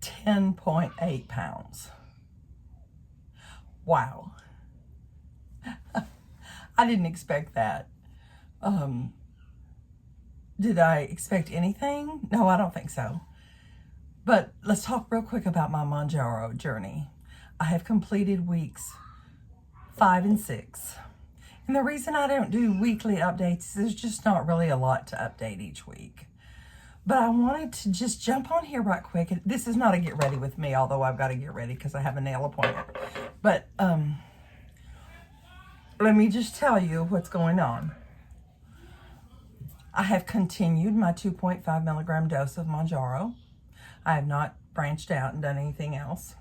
10.8 pounds. Wow. I didn't expect that. Did I expect anything? No, I don't think so. But let's talk real quick about my Mounjaro journey. I have completed weeks 5 and 6. And the reason I don't do weekly updates is there's just not really a lot to update each week. But I wanted to just jump on here right quick. And this is not a get ready with me, although I've got to get ready because I have a nail appointment. But let me just tell you what's going on. I have continued my 2.5 milligram dose of Mounjaro. I have not branched out and done anything else.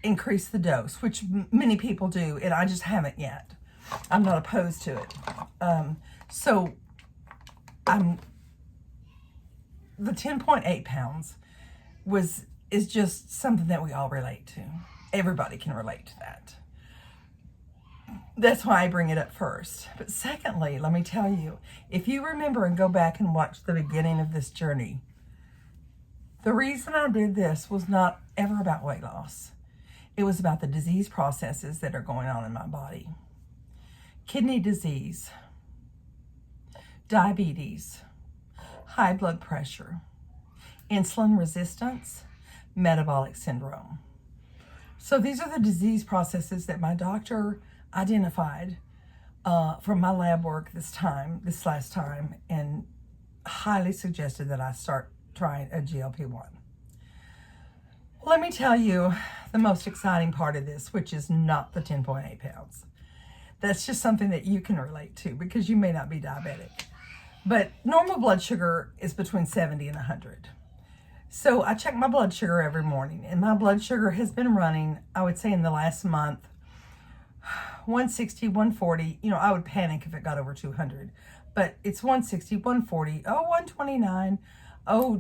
Increase the dose, which many people do, and I just haven't yet. I'm not opposed to it. So the 10.8 pounds is just something that we all relate to. Everybody can relate to that. That's why I bring it up first. But secondly, let me tell you, if you remember and go back and watch the beginning of this journey, the reason I did this was not ever about weight loss. It was about the disease processes that are going on in my body. Kidney disease, diabetes, high blood pressure, insulin resistance, metabolic syndrome. So these are the disease processes that my doctor identified from my lab work this last time, and highly suggested that I start trying a GLP-1. Let me tell you the most exciting part of this, which is not the 10.8 pounds. That's just something that you can relate to because you may not be diabetic. But normal blood sugar is between 70 and 100. So I check my blood sugar every morning, and my blood sugar has been running, I would say in the last month, 160, 140. You know, I would panic if it got over 200. But it's 160, 140, 129,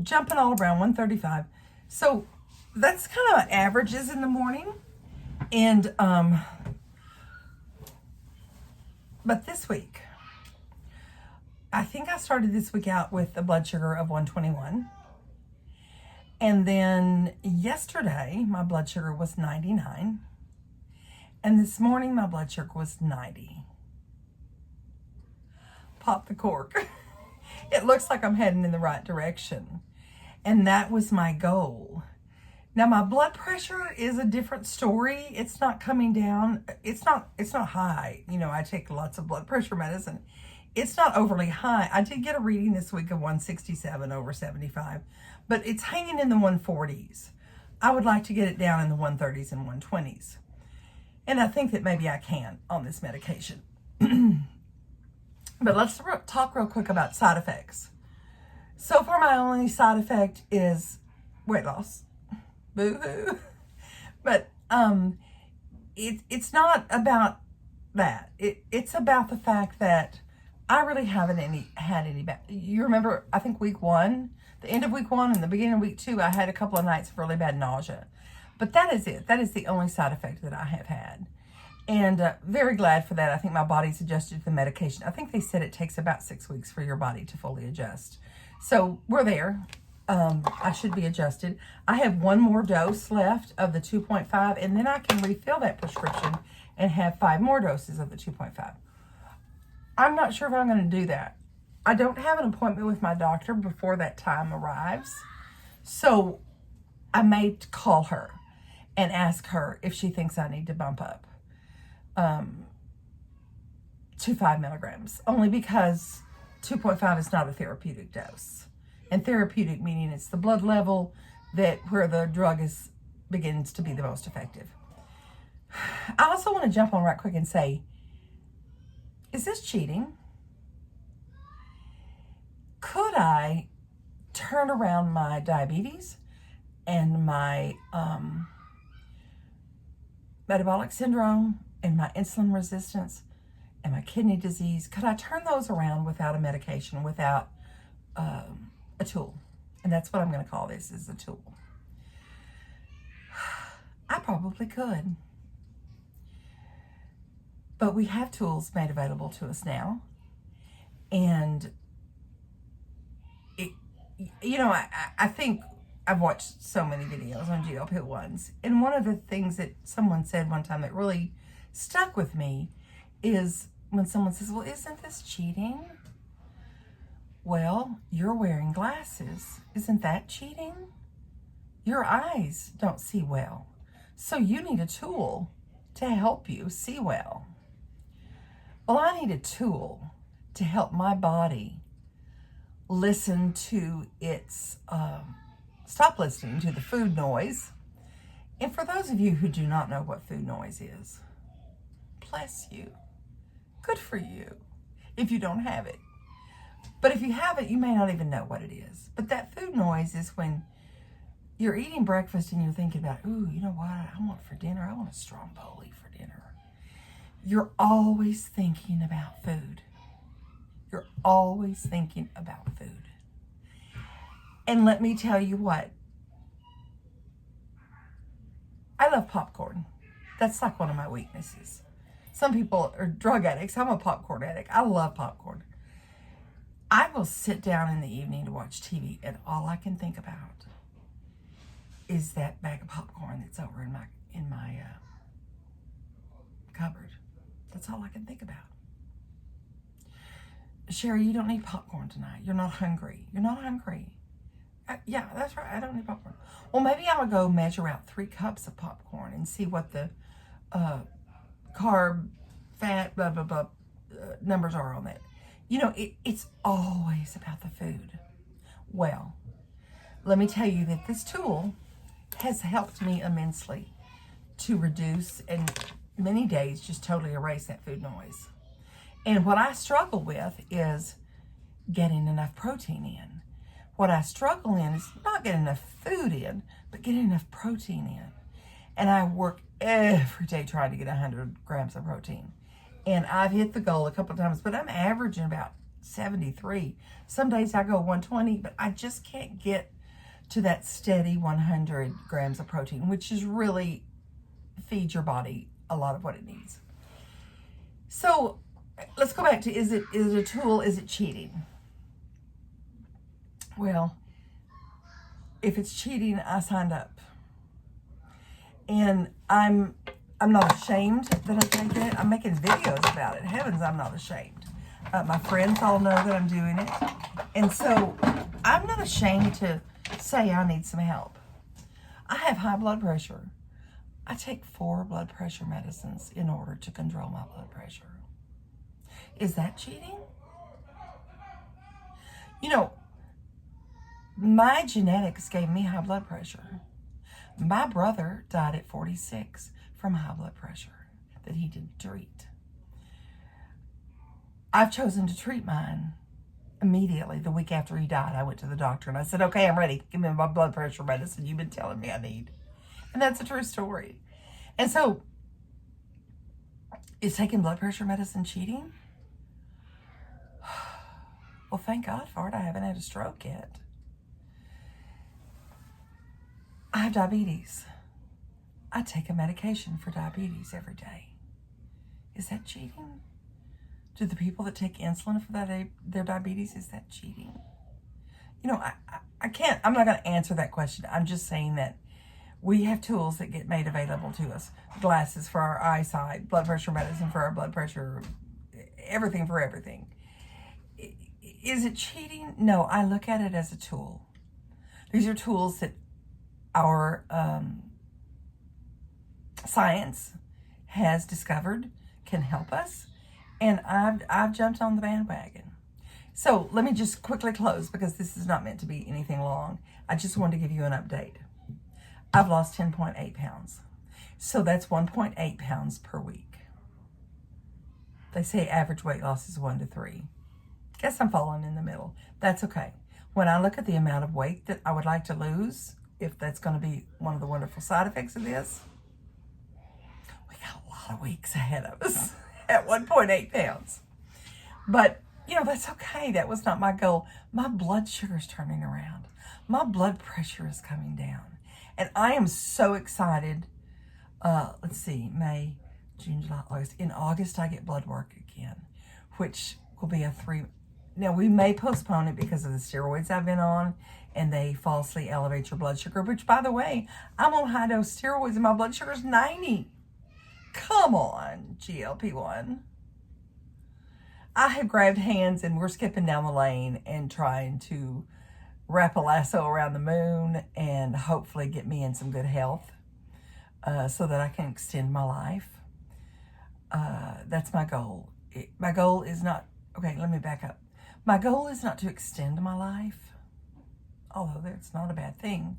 jumping all around, 135. So that's kind of averages in the morning. And, but this week, I think I started this week out with a blood sugar of 121. And then yesterday, my blood sugar was 99. And this morning, my blood sugar was 90. Pop the cork. It looks like I'm heading in the right direction. And that was my goal. Now, my blood pressure is a different story. It's not coming down. It's not high. You know, I take lots of blood pressure medicine. It's not overly high. I did get a reading this week of 167 over 75, but it's hanging in the 140s. I would like to get it down in the 130s and 120s. And I think that maybe I can on this medication. But let's talk real quick about side effects. So far, my only side effect is weight loss. Boo-hoo. But it's not about that. It's about the fact that I really haven't had any bad. You remember, I think week 1, the end of week 1 and the beginning of week 2, I had a couple of nights of really bad nausea. But that is it. That is the only side effect that I have had. And very glad for that. I think my body's adjusted to the medication. I think they said it takes about 6 weeks for your body to fully adjust. So we're there. I should be adjusted. I have one more dose left of the 2.5, and then I can refill that prescription and have 5 more doses of the 2.5. I'm not sure if I'm going to do that. I don't have an appointment with my doctor before that time arrives. So I may call her and ask her if she thinks I need to bump up to 5 milligrams, only because 2.5 is not a therapeutic dose. And therapeutic meaning it's the blood level that where the drug begins to be the most effective. I also want to jump on right quick and say, is this cheating? Could I turn around my diabetes and my metabolic syndrome and my insulin resistance and my kidney disease? Could I turn those around without a medication, without a tool? And that's what I'm going to call this, is a tool. I probably could. But we have tools made available to us now. And, I think I've watched so many videos on GLP-1s. And one of the things that someone said one time that really stuck with me is when someone says, well, isn't this cheating? Well, you're wearing glasses. Isn't that cheating? Your eyes don't see well. So you need a tool to help you see well. Well, I need a tool to help my body listen to its, stop listening to the food noise. And for those of you who do not know what food noise is, bless you. Good for you if you don't have it. But if you have it, you may not even know what it is. But that food noise is when you're eating breakfast and you're thinking about, ooh, you know what I want for dinner? I want a stromboli for dinner. You're always thinking about food. You're always thinking about food. And let me tell you what, I love popcorn. That's like one of my weaknesses. Some people are drug addicts. I'm a popcorn addict. I love popcorn. I will sit down in the evening to watch TV, and all I can think about is that bag of popcorn that's over in my cupboard. That's all I can think about. Sherri, you don't need popcorn tonight. You're not hungry. You're not hungry. Yeah, that's right. I don't need popcorn. Well, maybe I'll go measure out 3 cups of popcorn and see what the carb, fat, blah, blah, blah numbers are on that. You know, it's always about the food. Well, let me tell you that this tool has helped me immensely to reduce and many days just totally erase that food noise. And what I struggle with is getting enough protein in. What I struggle in is not getting enough food in, but getting enough protein in. And I work every day trying to get 100 grams of protein. And I've hit the goal a couple of times, but I'm averaging about 73. Some days I go 120, but I just can't get to that steady 100 grams of protein, which is really feeds your body a lot of what it needs. So let's go back to, is it a tool? Is it cheating? Well, if it's cheating, I signed up. And I'm not ashamed that I take it. I'm making videos about it. Heavens, I'm not ashamed. My friends all know that I'm doing it. And so I'm not ashamed to say I need some help. I have high blood pressure. I take 4 blood pressure medicines in order to control my blood pressure. Is that cheating? You know, my genetics gave me high blood pressure. My brother died at 46 from high blood pressure that he didn't treat. I've chosen to treat mine immediately. The week after he died, I went to the doctor and I said, okay, I'm ready. Give me my blood pressure medicine you've been telling me I need. And that's a true story. And so, is taking blood pressure medicine cheating? Well, thank God for it. I haven't had a stroke yet. I have diabetes. I take a medication for diabetes every day. Is that cheating? Do the people that take insulin for their diabetes, is that cheating? You know, I can't, I'm not going to answer that question. I'm just saying that we have tools that get made available to us. Glasses for our eyesight, blood pressure medicine for our blood pressure, everything for everything. Is it cheating? No, I look at it as a tool. These are tools that our science has discovered can help us. And I've jumped on the bandwagon. So let me just quickly close because this is not meant to be anything long. I just wanted to give you an update. I've lost 10.8 pounds. So that's 1.8 pounds per week. They say average weight loss is 1 to 3. Guess I'm falling in the middle. That's okay. When I look at the amount of weight that I would like to lose, if that's going to be one of the wonderful side effects of this, we got a lot of weeks ahead of us at 1.8 pounds. But, you know, that's okay. That was not my goal. My blood sugar is turning around. My blood pressure is coming down. And I am so excited. Let's see, May, June, July, August. In August, I get blood work again, which will be a 3. Now, we may postpone it because of the steroids I've been on and they falsely elevate your blood sugar, which, by the way, I'm on high-dose steroids and my blood sugar is 90. Come on, GLP-1. I have grabbed hands and we're skipping down the lane and trying to wrap a lasso around the moon and hopefully get me in some good health so that I can extend my life. That's my goal. My goal is not, okay, let me back up. My goal is not to extend my life, although that's not a bad thing.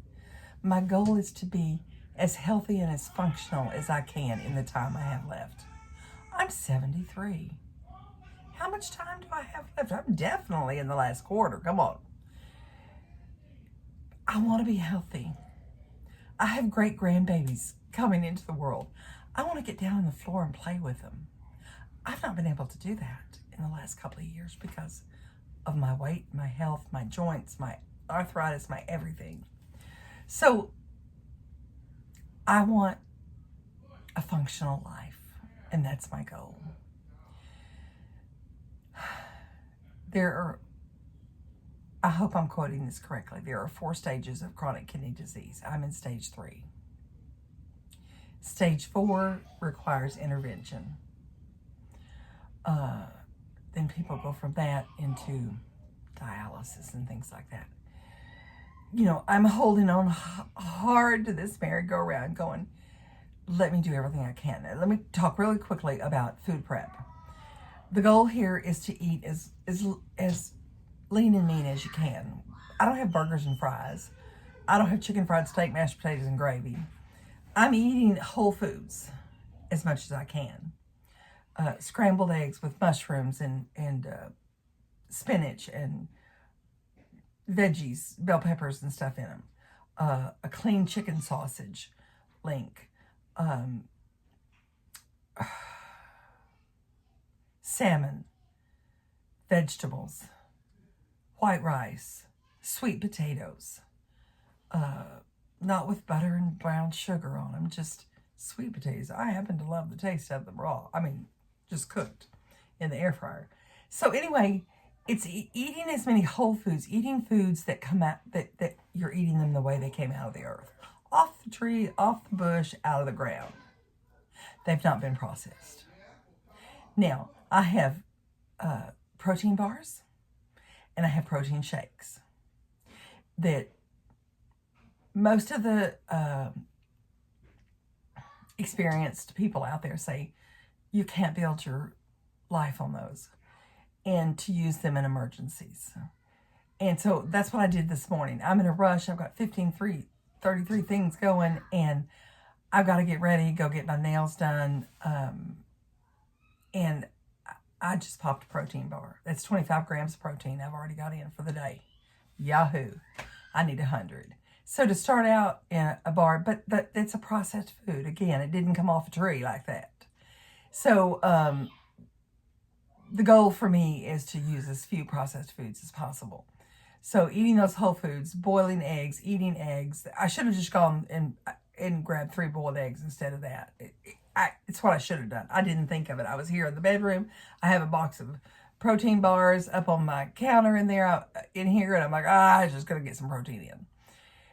My goal is to be as healthy and as functional as I can in the time I have left. I'm 73. How much time do I have left? I'm definitely in the last quarter. Come on. I want to be healthy. I have great grandbabies coming into the world. I want to get down on the floor and play with them. I've not been able to do that in the last couple of years because of my weight, my health, my joints, my arthritis, my everything. So I want a functional life, and that's my goal. I hope I'm quoting this correctly. There are 4 stages of chronic kidney disease. I'm in stage 3. Stage 4 requires intervention. Then people go from that into dialysis and things like that. You know, I'm holding on hard to this merry-go-round going, let me do everything I can. Now, let me talk really quickly about food prep. The goal here is to eat as lean and mean as you can. I don't have burgers and fries. I don't have chicken fried steak, mashed potatoes, and gravy. I'm eating whole foods as much as I can. Scrambled eggs with mushrooms and spinach and veggies, bell peppers and stuff in them. A clean chicken sausage link. Salmon, vegetables, white rice, sweet potatoes, not with butter and brown sugar on them, just sweet potatoes. I happen to love the taste of them raw. I mean, just cooked in the air fryer. So anyway, it's eating as many whole foods, eating foods that come out, that you're eating them the way they came out of the earth. Off the tree, off the bush, out of the ground. They've not been processed. Now, I have protein bars and I have protein shakes that most of the experienced people out there say you can't build your life on those and to use them in emergencies. And so that's what I did this morning. I'm in a rush. I've got 33 things going and I've got to get ready, go get my nails done. And I just popped a protein bar. That's 25 grams of protein I've already got in for the day. Yahoo. I need 100. So to start out in a bar, but it's a processed food. Again, it didn't come off a tree like that. So the goal for me is to use as few processed foods as possible. So eating those whole foods, boiling eggs, eating eggs. I should have just gone and grabbed 3 boiled eggs instead of that. It's what I should have done. I didn't think of it. I was here in the bedroom. I have a box of protein bars up on my counter in there, in here, and I'm like, I was just going to get some protein in.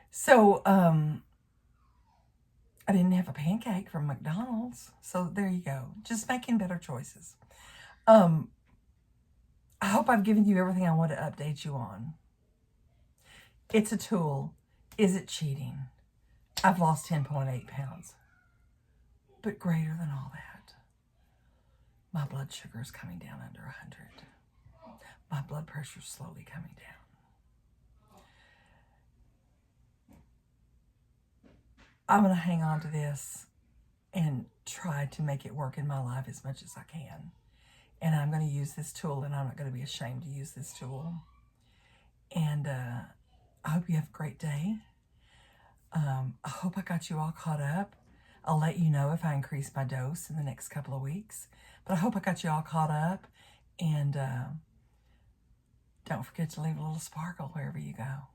So I didn't have a pancake from McDonald's. So there you go. Just making better choices. I hope I've given you everything I want to update you on. It's a tool. Is it cheating? I've lost 10.8 pounds. But greater than all that, my blood sugar is coming down under 100. My blood pressure is slowly coming down. I'm going to hang on to this and try to make it work in my life as much as I can. And I'm going to use this tool, and I'm not going to be ashamed to use this tool. And I hope you have a great day. I hope I got you all caught up. I'll let you know if I increase my dose in the next couple of weeks. But I hope I got you all caught up. And don't forget to leave a little sparkle wherever you go.